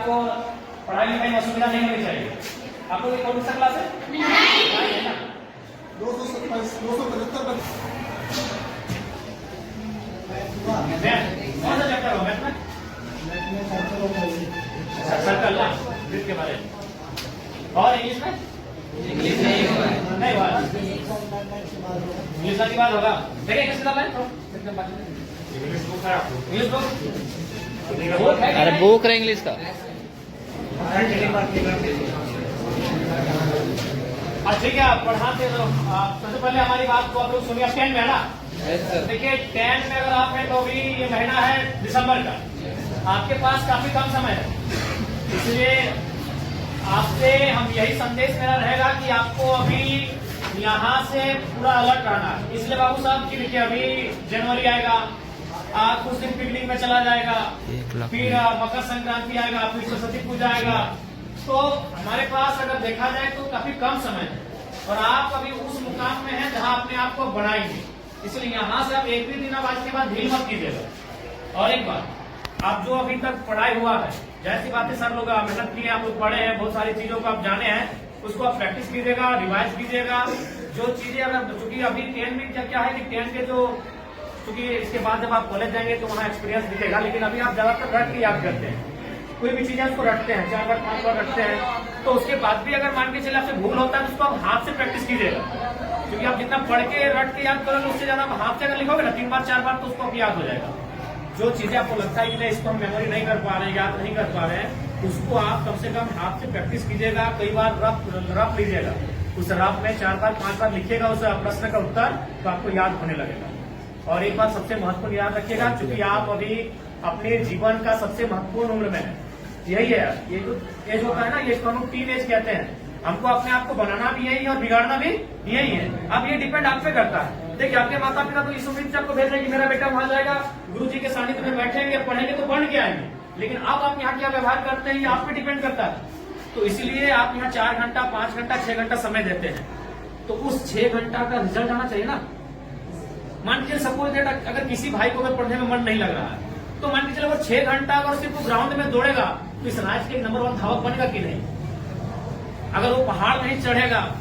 आपको पढ़ाई लिखाई में असुविधा नहीं होनी चाहिए। आपको कोई कौन सा क्लास है? नहीं है ना। 227 275 कौन सा चैप्टर हो मैथ में? सर्कल ना, वृत्त के बारे में। और इंग्लिश में? इंग्लिश नहीं हुआ, इंग्लिश की बात होगा। देखिए किस किताब है? इंग्लिश बुक है। इंग्लिश बुक है? अरे बुक है इंग्लिश का। ठीक है, आप पढ़ाते तो सबसे पहले हमारी बात को आप लोग सुनिए। 10 में है ना? देखिए 10 में अगर आप हैं तो अभी ये महीना है दिसंबर का, आपके पास काफी कम समय है, इसलिए आपसे हम यही संदेश मेरा रहेगा कि आपको अभी यहाँ से पूरा अलर्ट रहना है। इसलिए बाबू साहब की देखिए अभी जनवरी आएगा, आप कुछ दिन पिकनिक में चला जाएगा, फिर मकर संक्रांति आएगा, फिर सरस्वती पूजा आएगा, तो हमारे पास अगर देखा जाए तो काफी कम समय है और आप अभी उस मुकाम में हैं जहां अपने आप को बनाएंगे। इसलिए यहाँ से आप एक भी दिन आज के बाद ढील मत कीजिएगा। और एक बात, आप जो अभी तक पढ़ाई हुआ है, जैसी बातें सर लोग मेहनत किए, आप लोग पढ़े हैं, बहुत सारी चीजों को आप जाने हैं, उसको आप प्रैक्टिस कीजिएगा, रिवाइज कीजिएगा। जो चीजें अगर चूंकि अभी 10 में क्या है कि 10 के जो चूंकि इसके बाद जब आप कॉलेज जाएंगे तो वहाँ एक्सपीरियंस दिखेगा, लेकिन अभी आप ज्यादातर रट के याद करते हैं, कोई भी चीजें उसको रटते हैं, 4 बार 5 बार रटते हैं, तो उसके बाद भी अगर मान के चले आपसे भूल होता है तो उसको आप हाथ से प्रैक्टिस कीजिएगा, क्योंकि आप जितना पढ़ के रट के याद करोगे उससे ज्यादा आप हाथ से अगर लिखोगे ना 3 बार 4 बार तो उसको आप याद हो जाएगा। जो चीजें आपको लगता है कि नहीं इसको हम मेमोरी नहीं कर पा रहे हैं, याद नहीं कर पा रहे हैं, उसको आप कम से कम हाथ से प्रैक्टिस कीजिएगा, कई बार रफ लीजिएगा, उस रफ में 4 बार 5 बार लिखिएगा उस प्रश्न का उत्तर, तो आपको याद होने लगेगा। और एक बात सबसे महत्वपूर्ण याद रखिएगा, क्योंकि आप अभी अपने जीवन का सबसे महत्वपूर्ण उम्र में है, यही है ये जो एज होता है ना, ये हम लोग टीन एज कहते हैं। हमको अपने आप को बनाना भी यही है और बिगाड़ना भी यही है। अब ये डिपेंड आप पे करता है। देखिए आपके माता पिता तो इस उम्मीद से आपको भेज रहे कि मेरा बेटा वहां जाएगा, गुरु जी के सानिध्य में बैठेंगे, पढ़ेंगे तो बढ़ के आएंगे, लेकिन अब आप यहाँ क्या व्यवहार करते हैं ये आप पे डिपेंड करता है। तो इसलिए आप यहाँ 4 घंटा 5 घंटा 6 घंटा समय देते हैं, तो उस 6 घंटा का रिजल्ट आना चाहिए ना। मान के सपोज दैट अगर किसी भाई को अगर पढ़ने में मन नहीं लग रहा है, तो मान के चलो वो 6 घंटा अगर सिर्फ ग्राउंड में दौड़ेगा तो इस राज्य के नंबर 1 धावक बनेगा कि नहीं। अगर वो पहाड़ नहीं चढ़ेगा,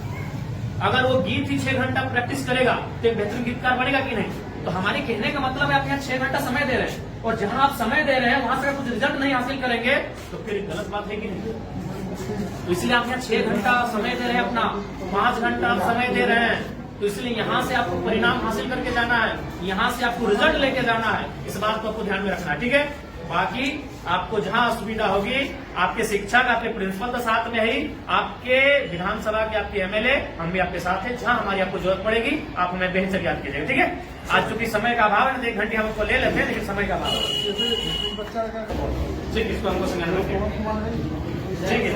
अगर वो गीत ही 6 घंटा प्रैक्टिस करेगा तो एक बेहतरीन गीतकार बनेगा कि नहीं। तो हमारे कहने का मतलब है आप यहाँ 6 घंटा समय दे रहे हैं, और जहां आप समय दे रहे हैं वहां से अगर कुछ रिजल्ट नहीं हासिल करेंगे तो फिर गलत बात है कि नहीं। तो इसलिए आप यहाँ 6 घंटा समय दे रहे हैं, अपना 5 घंटा आप समय दे रहे हैं, तो इसलिए यहाँ से आपको परिणाम हासिल करके जाना है, यहाँ से आपको रिजल्ट लेके जाना है, इस बात को आपको ध्यान में रखना है, ठीक है। बाकी आपको जहां असुविधा होगी, आपके शिक्षक आपके प्रिंसिपल के साथ में ही, आपके विधानसभा के आपके एमएलए हम भी आपके साथ हैं, जहां हमारी आपको जरूरत पड़ेगी आप हमें बेहतर याद कीजिएगा, ठीक है। आज चूंकि समय का अभाव है, 1 घंटे हम आपको ले लेते हैं, लेकिन समय का अभाव है, ठीक, इसको हमको समझना ठीक है।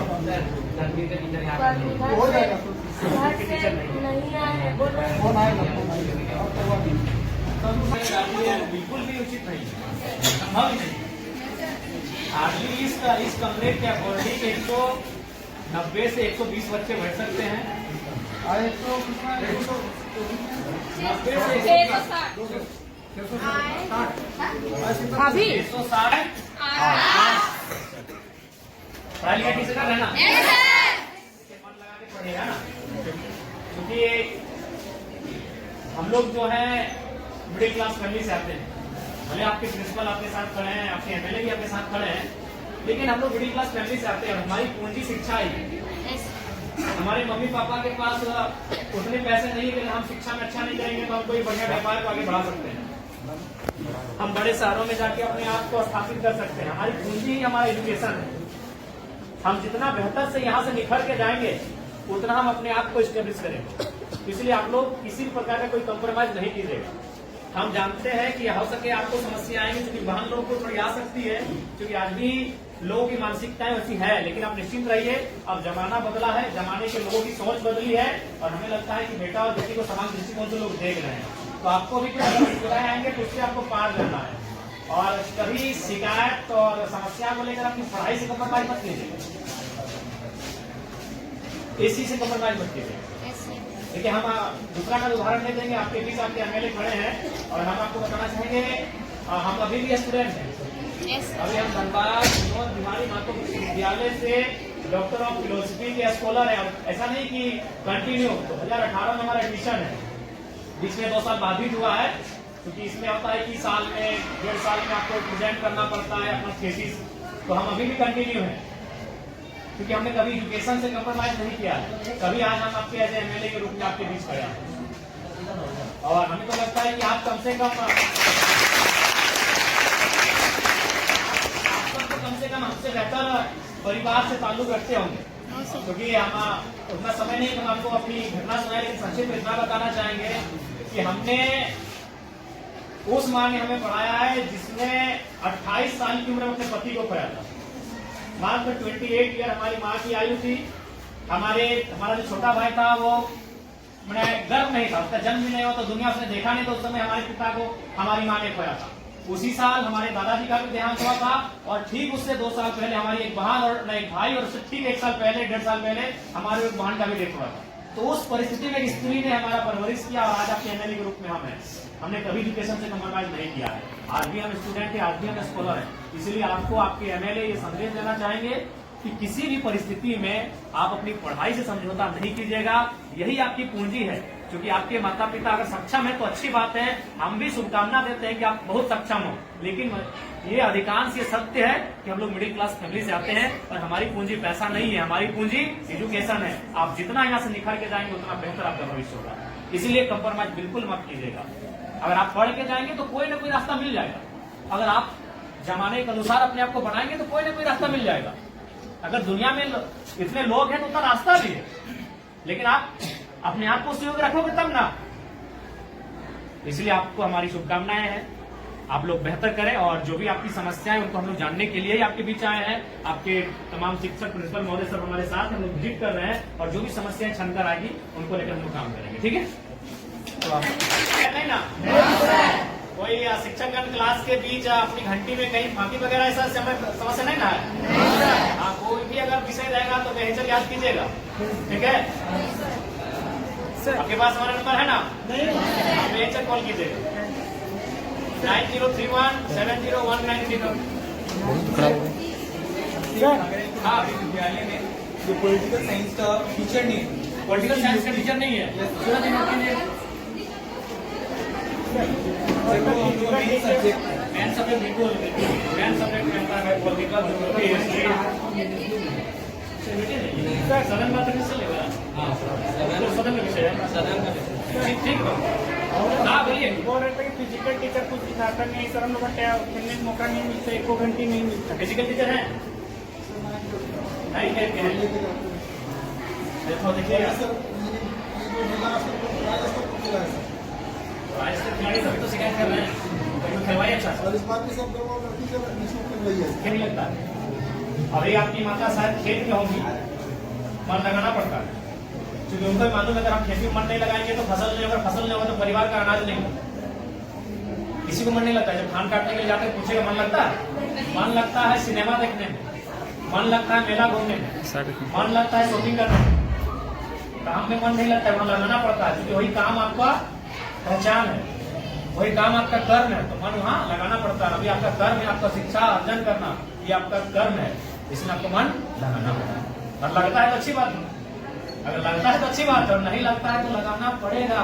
बिल्कुल भी उचित नहीं, संभव ही नहीं। हार्डली इस कमरे के अकॉर्डिंग 190 से 120 बच्चे बैठ सकते हैं। अभी 160 पढ़ाई लिखाई ठीक से कर रहे हैं ना, मन लगा के पढ़ेगा ना, क्योंकि हम लोग जो है मिडिल क्लास फैमिली से आते हैं। भले आपके प्रिंसिपल आपके साथ खड़े हैं, आपके एमएलए भी आपके साथ खड़े हैं, लेकिन हम लोग मिडिल क्लास फैमिली से आते हैं। हमारी पूंजी शिक्षा है। हमारे मम्मी पापा के पास उतने पैसे नहीं, लेकिन हम शिक्षा में अच्छा नहीं करेंगे तो हम कोई बढ़िया व्यापार को आगे बढ़ा सकते हैं, हम बड़े शहरों में जाके अपने आप को स्थापित कर सकते हैं। हमारी पूंजी ही हमारा एजुकेशन है। हम जितना बेहतर से यहाँ से निखर के जाएंगे उतना हम अपने आप को स्टेब्लिश करेंगे। इसलिए आप लोग किसी प्रकार का कोई कॉम्प्रोमाइज नहीं कीजिएगा। हम जानते हैं कि हो सके आपको समस्या आएंगी, क्योंकि बहन लोगों को थोड़ी आ सकती है, क्योंकि आज भी लोगों की मानसिकताएं वैसी है, लेकिन आप निश्चिंत रहिए, अब जमाना बदला है, जमाने के लोगों की सोच बदली है, और हमें लगता है कि बेटा और बेटी को समान दृष्टिकोण से लोग देख रहे हैं। तो आपको भी कुछ मुश्किलें आएंगे तो उससे आपको पार करना है, और कभी शिकायत और समस्या को लेकर अपनी पढ़ाई से कम्प्रोमाइज मत कीजिए, इसी से कम्प्रोमाइज मत कीजिए। देखिए हम दूसरा का उदाहरण दे देंगे, आपके बीच आपके एमएलए खड़े हैं, और हम आपको बताना चाहेंगे हम अभी भी स्टूडेंट हैं। अभी हम धनबाद विनोद बिहारी स्नातक विश्वविद्यालय से डॉक्टर ऑफ फिलोसफी के स्कॉलर है। ऐसा नहीं कि कंटिन्यू 2018 में हमारा एडमिशन है, बीच में 2 साल बाधित हुआ है, क्योंकि इसमें होता है कि साल में 1.5 साल में आपको प्रेजेंट करना पड़ता है अपना थीसिस। तो हम अभी भी कंटिन्यू हैं, क्योंकि हमने कभी एजुकेशन से कंप्रोमाइज नहीं किया है। कभी आज हम आपके एज एमएलए के रूप में आपके बीच खड़े हैं, और हमें तो लगता है कि आप कम से कम हमसे बेहतर परिवार से ताल्लुक रखते होंगे, क्योंकि हम उतना समय नहीं हम आपको अपनी घटना सुनाए, लेकिन संक्षिप्त में इतना बताना चाहेंगे कि हमने उस माँ ने हमें पढ़ाया है जिसने 28 साल की उम्र में अपने पति को खोया था। मात्र 28 ईयर हमारी माँ की आयु थी। हमारा जो छोटा भाई था वो मैंने गर्भ नहीं था, उसका जन्म भी नहीं हुआ, तो दुनिया उसने देखा नहीं, तो उस समय हमारे पिता को हमारी माँ ने खोया था। उसी साल हमारे दादाजी का भी देहांत हुआ था, और ठीक उससे 2 साल पहले हमारी एक बहन और एक भाई, और उससे ठीक 1 साल पहले 1.5 साल पहले हमारे एक बहन का भी डेथ हुआ था। तो उस परिस्थिति में एक स्त्री ने हमारा परवरिश किया, और आज आपके एमएलए के रूप में हम हैं। हमने कभी एजुकेशन से कम्प्रोमाइज नहीं किया है। आज भी हम स्टूडेंट हैं, आज भी हम स्कॉलर हैं। इसलिए आपको आपके एमएलए ये संदेश देना चाहेंगे कि किसी भी परिस्थिति में आप अपनी पढ़ाई से समझौता नहीं कीजिएगा। यही आपकी पूंजी है, क्योंकि आपके माता पिता अगर सक्षम है तो अच्छी बात है, हम भी शुभकामना देते हैं कि आप बहुत सक्षम हो। लेकिन ये अधिकांश ये सत्य है कि हम लोग मिडिल क्लास फैमिली से आते हैं, और हमारी पूंजी पैसा नहीं है, हमारी पूंजी एजुकेशन है। आप जितना यहाँ से निखर के जाएंगे उतना बेहतर आपका भविष्य होगा। इसीलिए कंप्रोमाइज बिल्कुल मत कीजिएगा। अगर आप पढ़ के जाएंगे तो कोई ना कोई रास्ता मिल जाएगा। अगर आप जमाने के अनुसार अपने आप को बनाएंगे तो कोई ना कोई रास्ता मिल जाएगा। अगर दुनिया में इतने लोग हैं तो उतना रास्ता भी है, लेकिन आप अपने आप को सहयोग रखोगे तब ना। इसलिए आपको हमारी शुभकामनाएं हैं, आप लोग बेहतर करें, और जो भी आपकी समस्याएं उनको हम लोग जानने के लिए ही आपके बीच आए हैं। आपके तमाम शिक्षक, प्रिंसिपल महोदय सब हमारे साथ हम लोग विजिट कर रहे हैं, और जो भी समस्याएं छनकर आएगी उनको लेकर हम लोग काम करेंगे। ठीक है, तो आप नहीं ना कोई शिक्षकगण क्लास के बीच अपनी घंटी में कहीं फांकी वगैरह ऐसा समस्या नहीं ना है। हाँ, कोई भी अगर विषय रहेगा तो बेहतर याद कीजिएगा। ठीक है, आपके पास हमारा नंबर है ना? नहीं, कॉल कीजिएगा 9031701930। हाँ, विद्यालय में जो पॉलिटिकल साइंस का टीचर नहीं है, पॉलिटिकल साइंस का टीचर नहीं है, मेन सब्जेक्ट बिल्कुल मेन सब्जेक्ट में पॉलिटिकल सदन बात किससे लेगा? सदन का विषय है, सदन का विषय। ठीक है, हाँ बोलिए। बोल रहे थे कि फिजिकल टीचर कुछ सिखाता नहीं, सर हम लोग खेलने का मौका नहीं मिलता, 1 घंटे नहीं मिलता। फिजिकल टीचर है नहीं कहते हैं, देखो देखिए खिलाड़ी सभी तो शिकायत कर रहे हैं, खिलवाइए अच्छा खेल नहीं लगता। अभी आपकी माता शायद खेत में होंगी, मन लगाना पड़ता है, क्योंकि उनको मालूम है अगर हम खेती में मन नहीं लगाएंगे तो फसल नहीं होगा, फसल नहीं होगा तो परिवार का अनाज नहीं होगा। किसी को मन नहीं लगता है, जब धान काटने के लिए जाते पूछेगा मन लगता है? मन लगता है सिनेमा देखने में, मन लगता है मेला घूमने में, मन लगता है शॉपिंग करने में। काम में मन नहीं लगता है, वहां लगाना पड़ता है, क्योंकि वही काम आपका पहचान है, वही काम आपका कर्म है, तो मन वहाँ लगाना पड़ता है। अभी आपका कर्म है, आपका शिक्षा अर्जन करना, ये आपका कर्म है, इसमें आपको मन लगाना पड़ता है। और लगता है तो अच्छी बात है, अगर लगता है तो अच्छी बात है, और नहीं लगता है तो लगाना पड़ेगा।